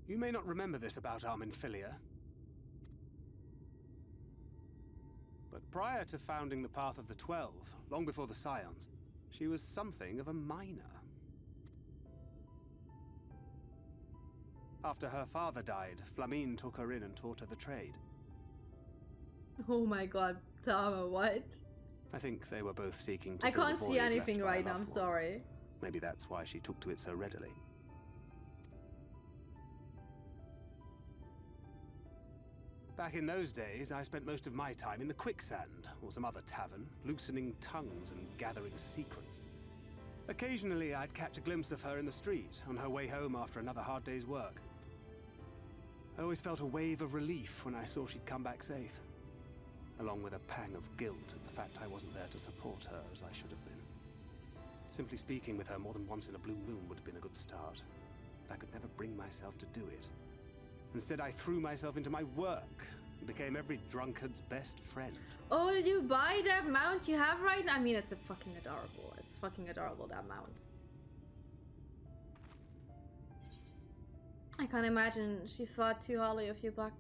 You may not remember this about Arminfilia, but prior to founding the Path of the 12, long before the Scions, she was something of a minor. After her father died, Flamine took her in and taught her the trade. Oh my god, Tama, what? I think they were both seeking to I fill the can't see void anything left by a right now, I'm loved one. sorry. Maybe that's why she took to it so readily. Back in those days, I spent most of my time in the Quicksand, or some other tavern, loosening tongues and gathering secrets. Occasionally, I'd catch a glimpse of her in the street, on her way home after another hard day's work. I always felt a wave of relief when I saw she'd come back safe, along with a pang of guilt at the fact I wasn't there to support her as I should have been. Simply speaking with her more than once in a blue moon would have been a good start, but I could never bring myself to do it. Instead, I threw myself into my work and became every drunkard's best friend. Oh, did you buy that mount you have right now? I mean, it's a fucking adorable. It's fucking adorable, that mount. I can't imagine she thought too highly of you back.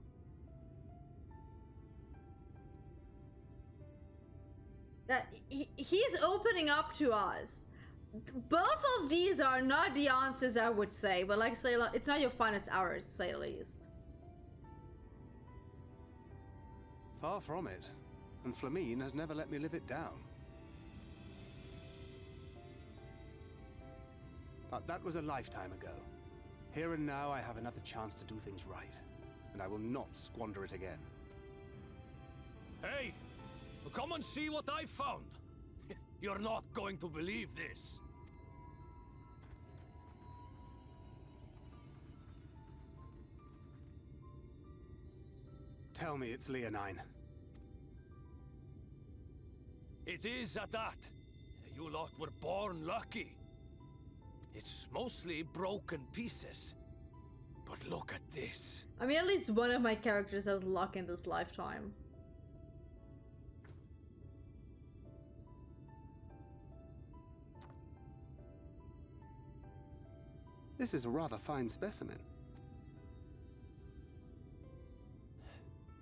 That he's opening up to us. Both of these are not the answers, I would say, but like say, it's not your finest hours, to say the least. Far from it, and Flamine has never let me live it down. But that was a lifetime ago. Here and now, I have another chance to do things right, and I will not squander it again. Hey! Come and see what I found! You're not going to believe this! Tell me it's Leonine. It is at that. You lot were born lucky. It's mostly broken pieces. But look at this. I mean, at least one of my characters has luck in this lifetime. This is a rather fine specimen.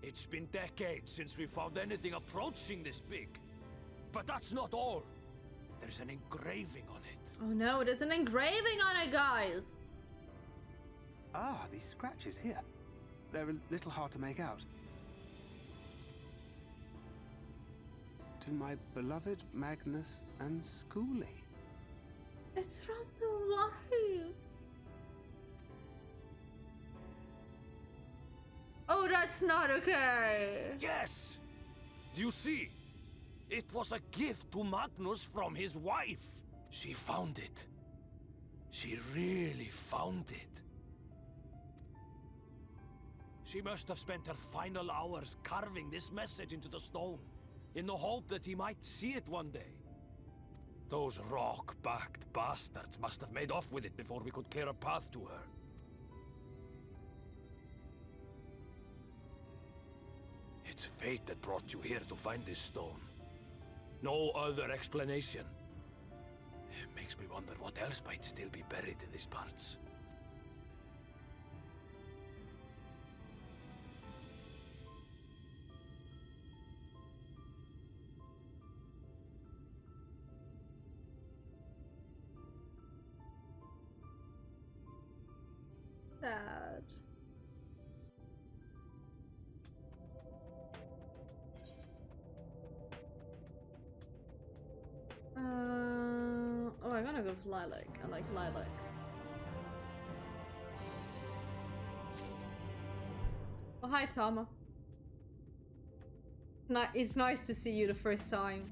It's been decades since we found anything approaching this big. But that's not all. There's an engraving on it. Oh no, there's an engraving on it, guys! Ah, these scratches here. They're a little hard to make out. To my beloved Magnus and Schoolie. It's from the wife. Oh, that's not okay. Yes! Do you see? It was a gift to Magnus from his wife. She found it. She really found it. She must have spent her final hours carving this message into the stone, in the hope that he might see it one day. Those rock-backed bastards must have made off with it before we could clear a path to her. It's fate that brought you here to find this stone. No other explanation. It makes me wonder what else might still be buried in these parts. Sad. Oh, I'm gonna go with lilac. I like lilac. Oh, hi, Tama. It's nice to see you the first time.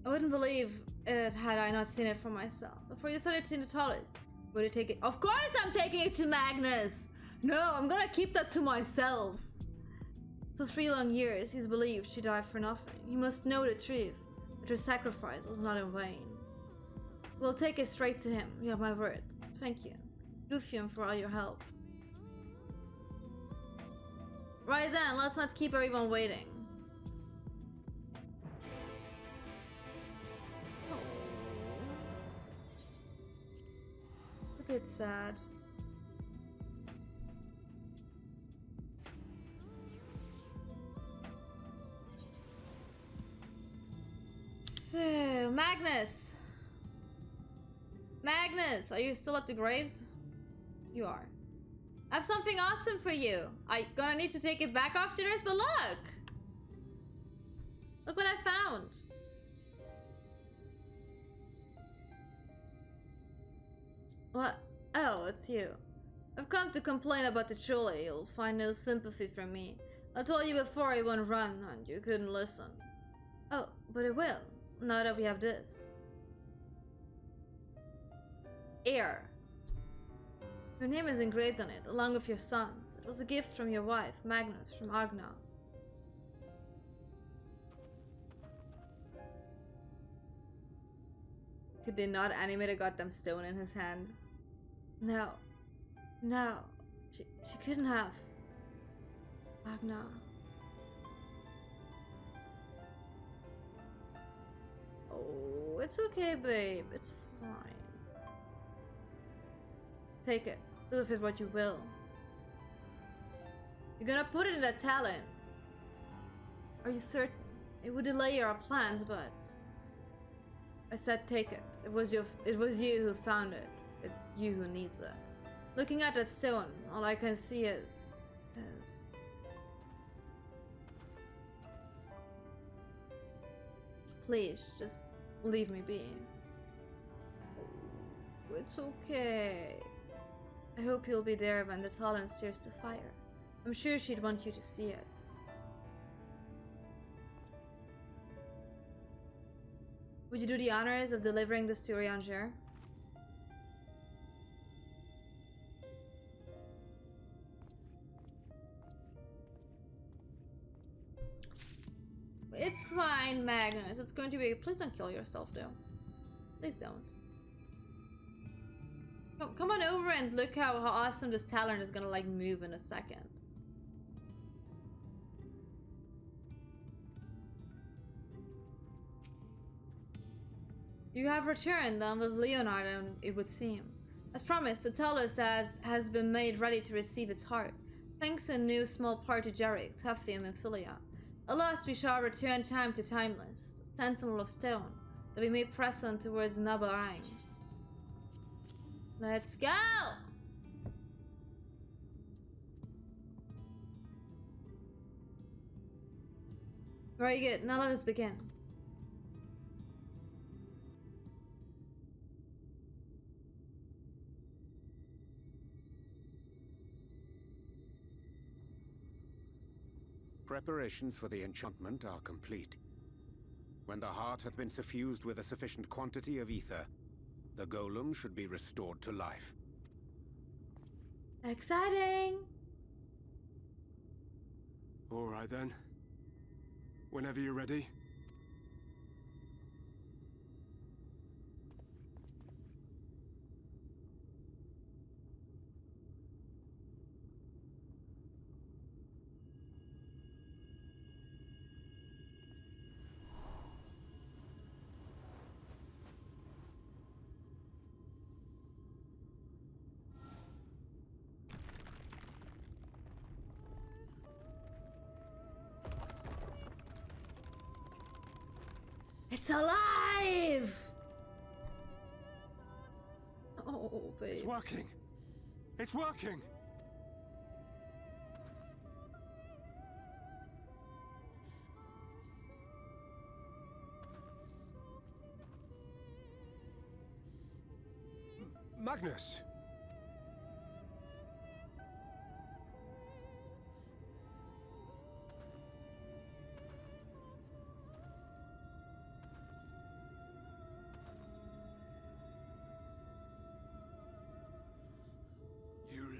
I wouldn't believe it had I not seen it for myself. Before you said it's in the toilet. Would you take it? Of course I'm taking it to Magnus! No, I'm gonna keep that to myself. For 3 long years, he's believed she died for nothing. You must know the truth. But her sacrifice was not in vain. We'll take it straight to him. You have my word. Thank you. Goofy for all your help. Right then, let's not keep everyone waiting. A bit sad. So, Magnus! Magnus, are you still at the graves? You are. I have something awesome for you. I'm gonna need to take it back after this, but look! Look what I found. What? Oh, it's you. I've come to complain about the trolley. You'll find no sympathy from me. I told you before you wouldn't run, and you couldn't listen. Oh, but it will, now that we have this. Heir. Your name is engraved on it, along with your son's. It was a gift from your wife, Magnus, from Agna. Could they not animate a goddamn stone in his hand? No. No. She couldn't have. Agna. Oh, it's okay, babe. It's fine. Take it. Do with it what you will. You're gonna put it in that talon. Are you certain? It would delay our plans, but I said take it. It was you who found it. It's you who needs it. Looking at that stone, all I can see is please, just leave me be. It's okay. I hope you'll be there when the talon steers to fire. I'm sure she'd want you to see it. Would you do the honors of delivering this to Rianger? It's fine, Magnus. It's going to be... Please don't kill yourself, though. Please don't. Come on over and look how awesome this talon is gonna, like, move in a second. You have returned, with Leonard, and it would seem. As promised, the talus has been made ready to receive its heart. Thanks in no small part to Jarek, Thefium, and Philia. At last we shall return time to Timeless, the sentinel of stone, that we may press on towards Nabarang. Let's go! Very good, now let us begin. Preparations for the enchantment are complete. When the heart hath been suffused with a sufficient quantity of ether, the golem should be restored to life. Exciting! All right then. Whenever you're ready. It's alive! Oh, babe. It's working! It's working! Magnus!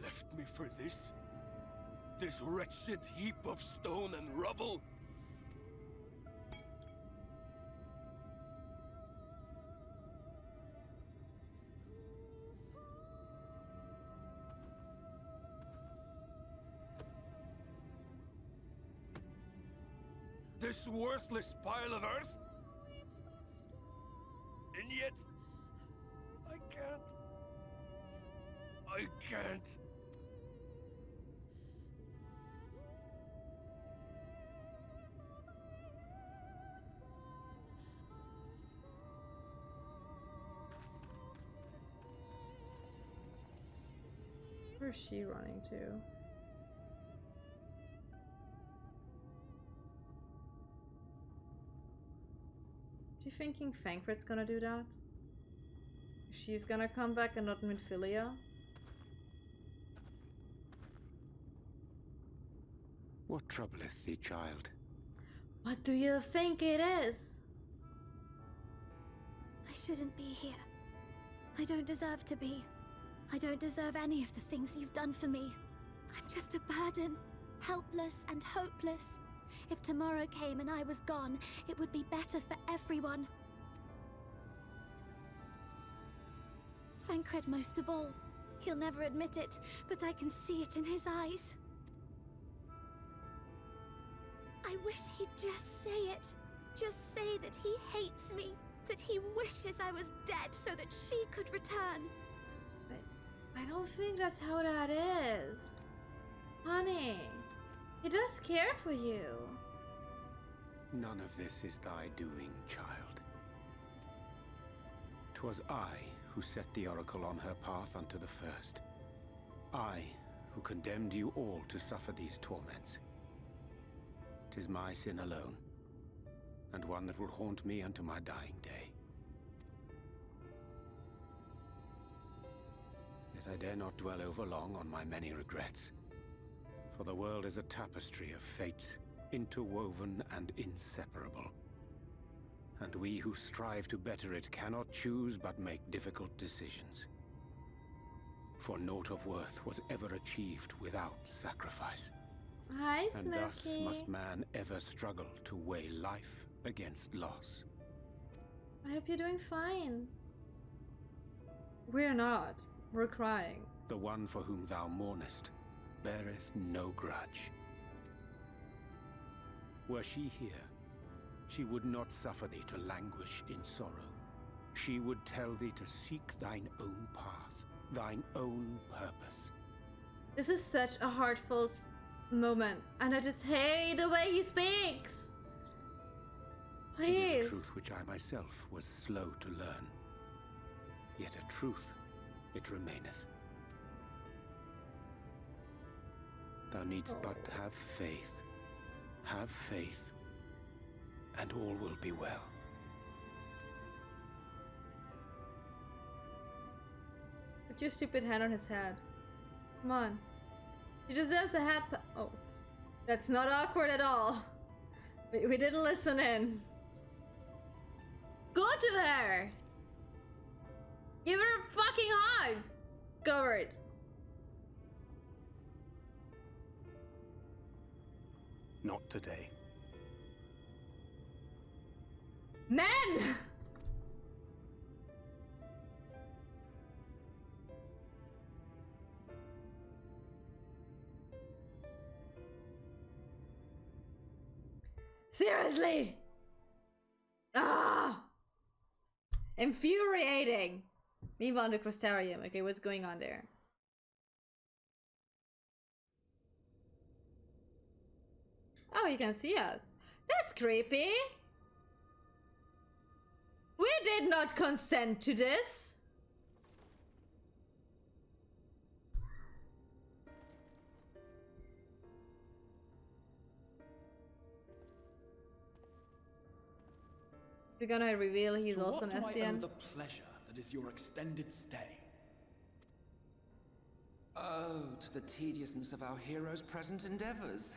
Left me for this? This wretched heap of stone and rubble? This worthless pile of earth? And yet, I can't. Where's she running to? Do you thinking Thancred's gonna do that? She's gonna come back and not Minfilia? What troubleth thee, child? What do you think it is? I shouldn't be here. I don't deserve to be. I don't deserve any of the things you've done for me. I'm just a burden, helpless and hopeless. If tomorrow came and I was gone, it would be better for everyone. Thancred most of all. He'll never admit it, but I can see it in his eyes. I wish he'd just say it. Just say that he hates me, that he wishes I was dead so that she could return. I don't think that's how that is. Honey, he does care for you. None of this is thy doing, child. 'Twas I who set the Oracle on her path unto the first. I who condemned you all to suffer these torments. 'Tis my sin alone, and one that will haunt me unto my dying day. Yet I dare not dwell over long on my many regrets, for the world is a tapestry of fates, interwoven and inseparable. And we who strive to better it cannot choose but make difficult decisions. For naught of worth was ever achieved without sacrifice. Hi, And Smokey. thus must man ever struggle to weigh life against loss. I hope you're doing fine. We're not. We're crying. The one for whom thou mournest beareth no grudge. Were she here, she would not suffer thee to languish in sorrow. She would tell thee to seek thine own path, thine own purpose. This is such a heartfelt moment, and I just hate the way he speaks. It is Please. a truth which I myself was slow to learn. Yet a truth it remaineth. Thou needst but have faith. Have faith, and all will be well. Put your stupid hand on his head. Come on. He deserves a happy. Oh, that's not awkward at all. We didn't listen in. Go to her. Give her a fucking hug. Covered. Not today. Men! Seriously! Ah! Infuriating! Meanwhile, in the Crystarium. Okay, what's going on there? Oh, you can see us. That's creepy. We did not consent to this. You're gonna reveal he's also an To what do I owe SCN? the pleasure that is your extended stay? Oh, to the tediousness of our hero's present endeavors.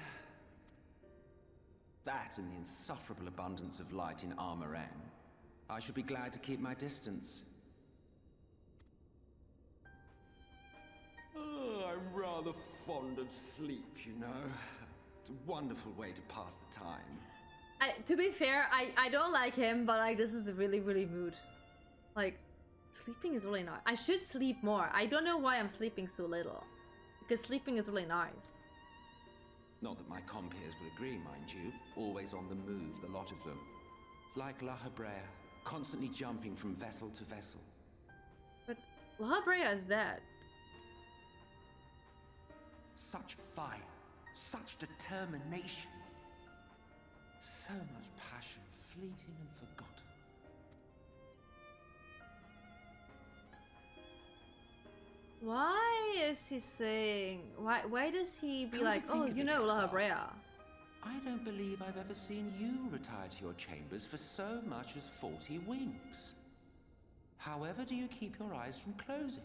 That and the insufferable abundance of light in Armorang. I should be glad to keep my distance. Oh, I'm rather fond of sleep, you know. It's a wonderful way to pass the time. To be fair, I don't like him, but like this is really, really rude. Like, sleeping is really nice. I should sleep more. I don't know why I'm sleeping so little. Because sleeping is really nice. Not that my compeers would agree, mind you. Always on the move, the lot of them. Like La Hebrea, constantly jumping from vessel to vessel. But La Brea is dead. Such fire, such determination. So much passion, fleeting and forgotten. Why is he saying? Why does he be Come to like, think oh, of you it, know, La Exarch, Brea? I don't believe I've ever seen you retire to your chambers for so much as 40 winks. However do you keep your eyes from closing?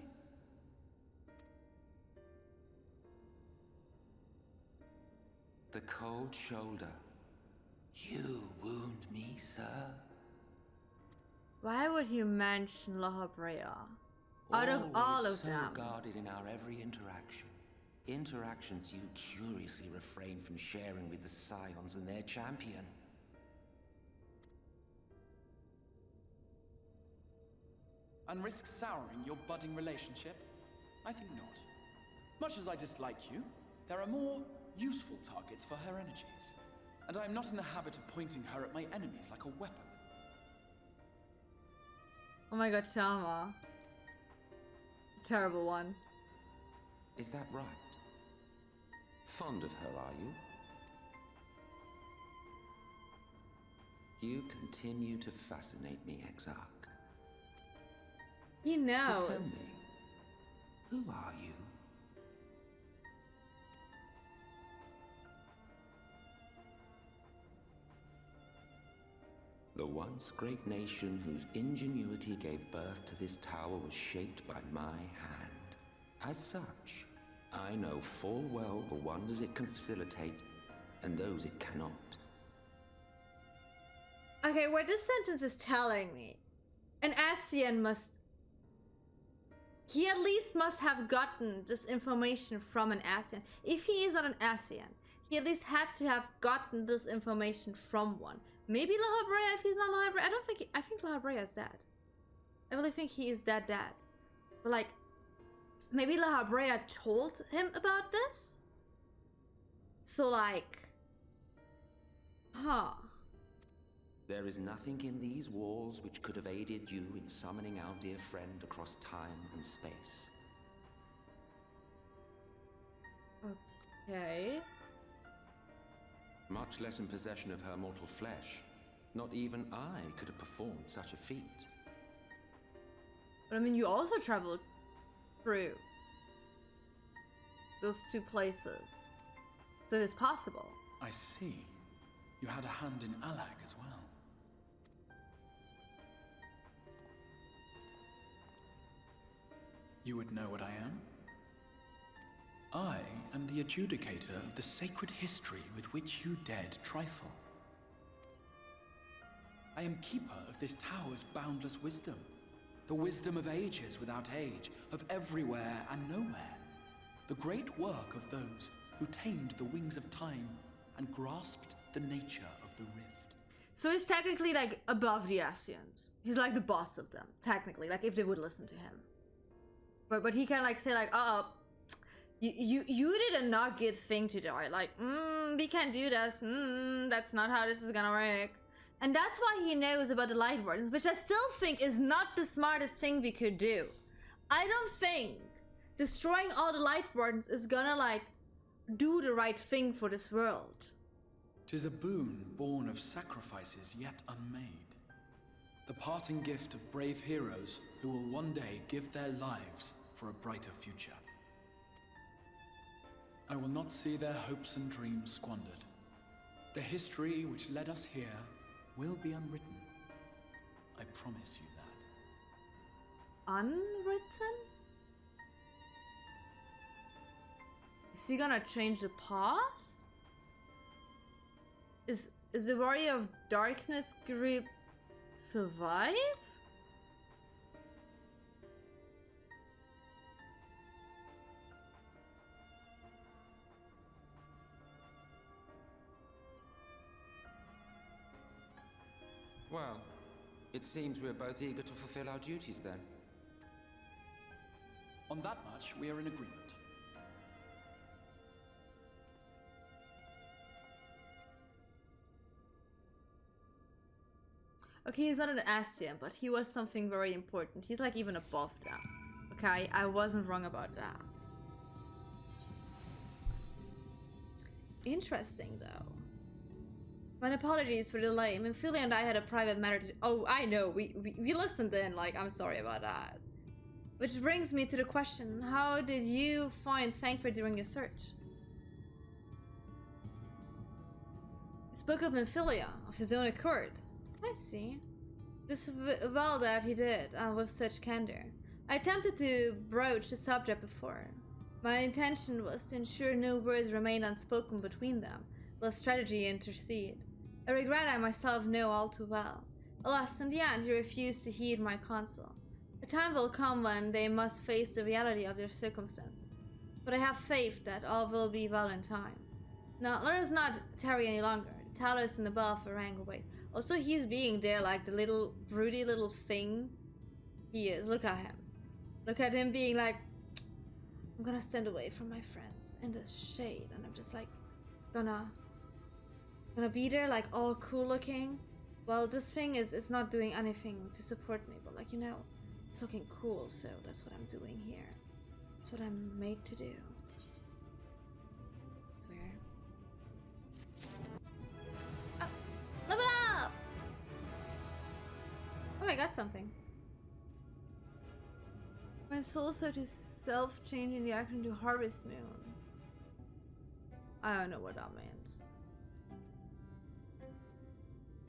The cold shoulder. You wound me, sir. Why would he mention La Brea? Out of all of so them. guarded in our every interaction. Interactions you curiously refrain from sharing with the Scions and their champion. And risk souring your budding relationship? I think not. Much as I dislike you, there are more useful targets for her energies. And I am not in the habit of pointing her at my enemies like a weapon. Oh my god, Shama. Terrible one. Is that right? Fond of her, are you? You continue to fascinate me, Exarch. He knows. But tell me, who are you? The once great nation whose ingenuity gave birth to this tower was shaped by my hand. As such, I know full well the wonders it can facilitate and those it cannot. Okay, what this sentence is telling me, an Ascian must... He at least must have gotten this information from an Ascian. If he is not an Ascian, he at least had to have gotten this information from one. Maybe La Brea, if he's not La Brea. I think La Brea is dead. I really think he is dead. But like, maybe La Brea told him about this? So like... Huh. There is nothing in these walls which could have aided you in summoning our dear friend across time and space. Okay. Much less in possession of her mortal flesh. Not even I could have performed such a feat. But I mean, you also traveled through those two places. So it is possible. I see. You had a hand in Alag as well. You would know what I am? I am the adjudicator of the sacred history with which you dared trifle. I am keeper of this tower's boundless wisdom. The wisdom of ages without age, of everywhere and nowhere. The great work of those who tamed the wings of time and grasped the nature of the rift. So he's technically like above the Ascians. He's like the boss of them, technically, like if they would listen to him. But he can like say like, you did a not good thing to do. Like, we can't do this. That's not how this is gonna work. And that's why he knows about the Light Wardens, which I still think is not the smartest thing we could do. I don't think destroying all the Light Wardens is gonna like do the right thing for this world. 'Tis a boon born of sacrifices yet unmade. The parting gift of brave heroes who will one day give their lives for a brighter future. I will not see their hopes and dreams squandered. The history which led us here will be unwritten. I promise you that. Unwritten? Is he gonna change the past? Is the Warrior of Darkness group survive? Well, it seems we're both eager to fulfill our duties then. On that much, we are in agreement. Okay, he's not an Ascian, but he was something very important. He's like even above them. Okay, I wasn't wrong about that. Interesting though. My apologies for the delay. I mean, Philly and I had a private matter to... Oh, I know. We listened in. Like, I'm sorry about that. Which brings me to the question, how did you find Thancred during your search? He spoke of Amphilia, of his own accord. I see. This well that he did, with such candor. I attempted to broach the subject before. My intention was to ensure no words remained unspoken between them, lest strategy intercede. A regret I myself know all too well. Alas, in the end, he refused to heed my counsel. A time will come when they must face the reality of their circumstances, but I have faith that all will be well in time. Now, let us not tarry any longer. The Talus and the Belfer rang away. Also, he's being there like the little, broody little thing he is. Look at him. Look at him being like, I'm gonna stand away from my friends in the shade, and I'm just like, gonna be there like all cool looking. Well, this thing is not doing anything to support me, but like, you know, it's looking cool, so that's what I'm doing here. That's what I'm made to do. Swear. Oh, level up! Oh, I got something. My soul set is self-changing the action to Harvest Moon. I don't know what that means.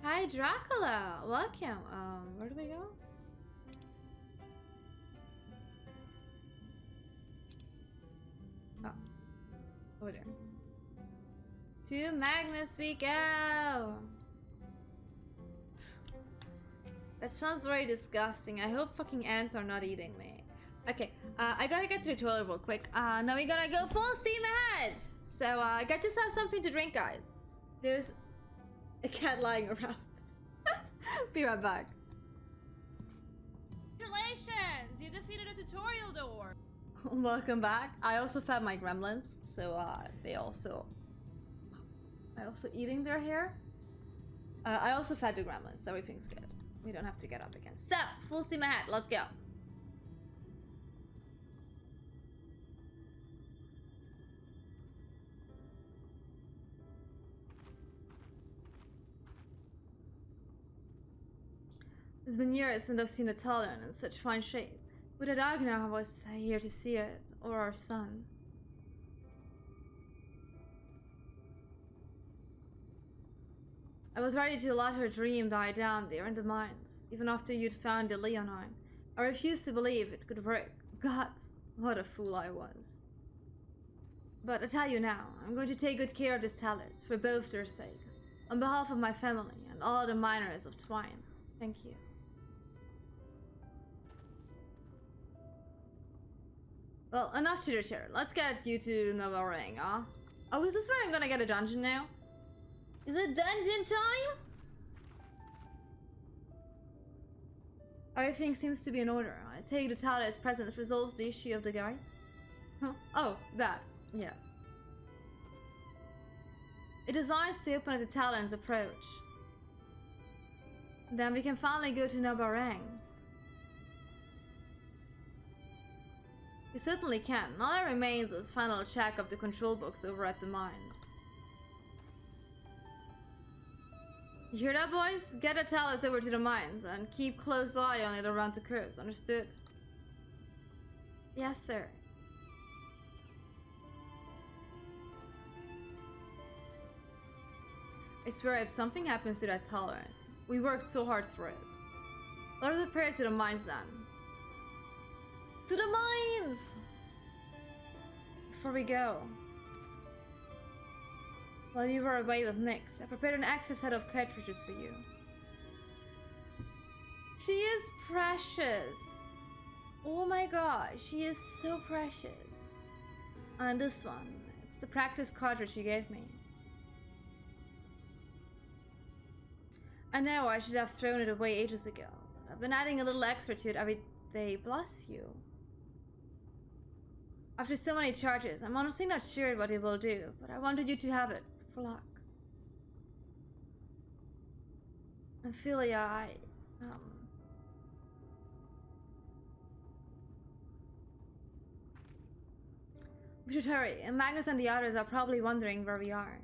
Hi, Dracula! Welcome. Where do we go? Oh. Over there. To Magnus we go! That sounds very disgusting. I hope fucking ants are not eating me. Okay, I gotta get to the toilet real quick. Now we gotta go full steam ahead! So, get yourself something to drink, guys. There's a cat lying around. Be right back. Congratulations! You defeated a tutorial door! Welcome back. I also fed my gremlins, so I also eating their hair. I also fed the gremlins, so everything's good. We don't have to get up again. So, full steam ahead, let's go. It's been years since I've seen a Talon in such fine shape. Would a Ragnar was here to see it, or our son. I was ready to let her dream die down there in the mines, even after you'd found the Leonine. I refused to believe it could work. Gods, what a fool I was. But I tell you now, I'm going to take good care of this Talus, for both their sakes, on behalf of my family and all the miners of Twine. Thank you. Well, enough chitter-chatter. Let's get you to Nova Ring, huh? Oh, is this where I'm gonna get a dungeon now? Is it dungeon time? Everything seems to be in order. I take the Talus presence resolves the issue of the guides. Huh? Oh, that. Yes. It designs to open at the Talon's approach. Then we can finally go to Nabarang. You certainly can. All that remains is final check of the control books over at the mines. You hear that, boys? Get a Talus over to the mines and keep close eye on it around the curves. Understood? Yes, sir. I swear, if something happens to that Talon, we worked so hard for it. Let us prepare to the mines then. To the mines! Before we go, while you were away with Nyx, I prepared an extra set of cartridges for you. She is precious. Oh my god, she is so precious. And this one, it's the practice cartridge you gave me. I know I should have thrown it away ages ago. I've been adding a little extra to it every day. Bless you. After so many charges, I'm honestly not sure what it will do, but I wanted you to have it for luck. Amphilia, we should hurry, and Magnus and the others are probably wondering where we are.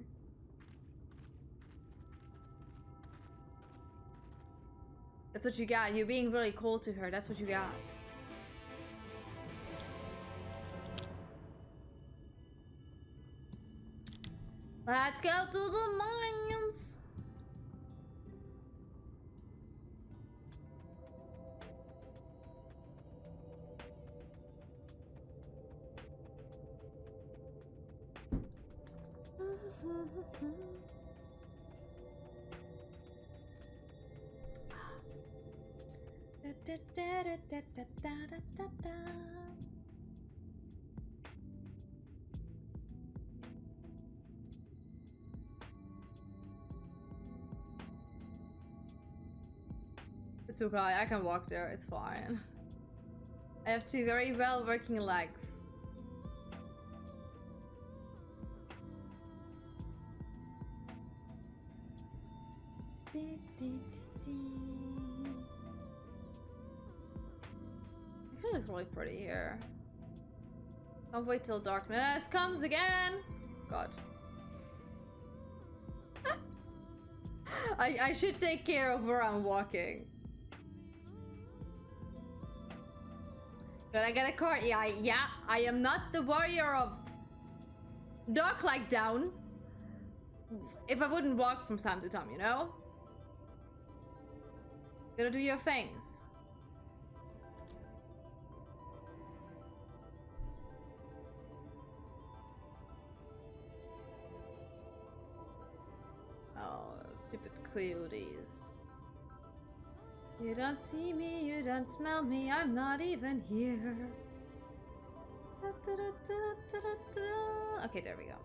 That's what you got. You're being really cold to her. That's what you got. Let's go to the mines. It's okay, I can walk there, it's fine. I have two very well working legs. It looks really pretty here. Can't wait till darkness comes again. God. I should take care of where I'm walking. But I get a card. Yeah, I am not the warrior of Dark Like Down. If I wouldn't walk from time to time, you know? Gotta do your things. Oh, stupid coyotes. You don't see me, you don't smell me, I'm not even here. Okay, there we go.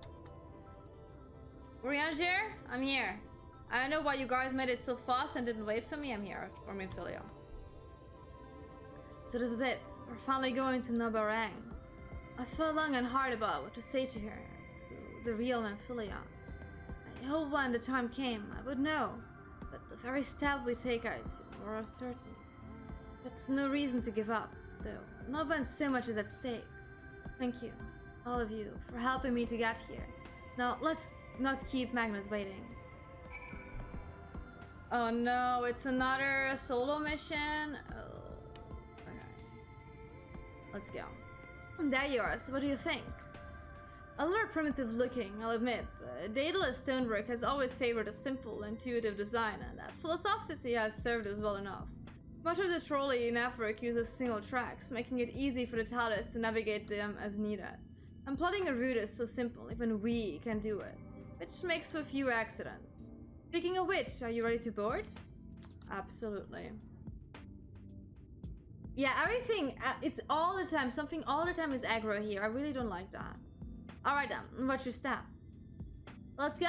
Orianger, I'm here. I don't know why you guys made it so fast and didn't wait for me. I'm here, or Minfilia. So this is it. We're finally going to Nabarang. I thought long and hard about what to say to her, to the real Minfilia. I hope when the time came, I would know. But the very step we take, I feel more certain. That's no reason to give up, though. Not when so much is at stake. Thank you, all of you, for helping me to get here. Now, let's not keep Magnus waiting. Oh no, it's another solo mission. Oh, okay. Let's go. There you are, so what do you think? A little primitive looking, I'll admit, but Daedalus stonework has always favored a simple, intuitive design, and that philosophy has served us well enough. Much of the trolley network uses single tracks, making it easy for the Talus to navigate them as needed. And plotting a route is so simple, even we can do it, which makes for few accidents. Speaking of which, are you ready to board? Absolutely. Yeah, everything, it's all the time, something all the time is aggro here. I really don't like that. Alright then, what's your step? Let's go!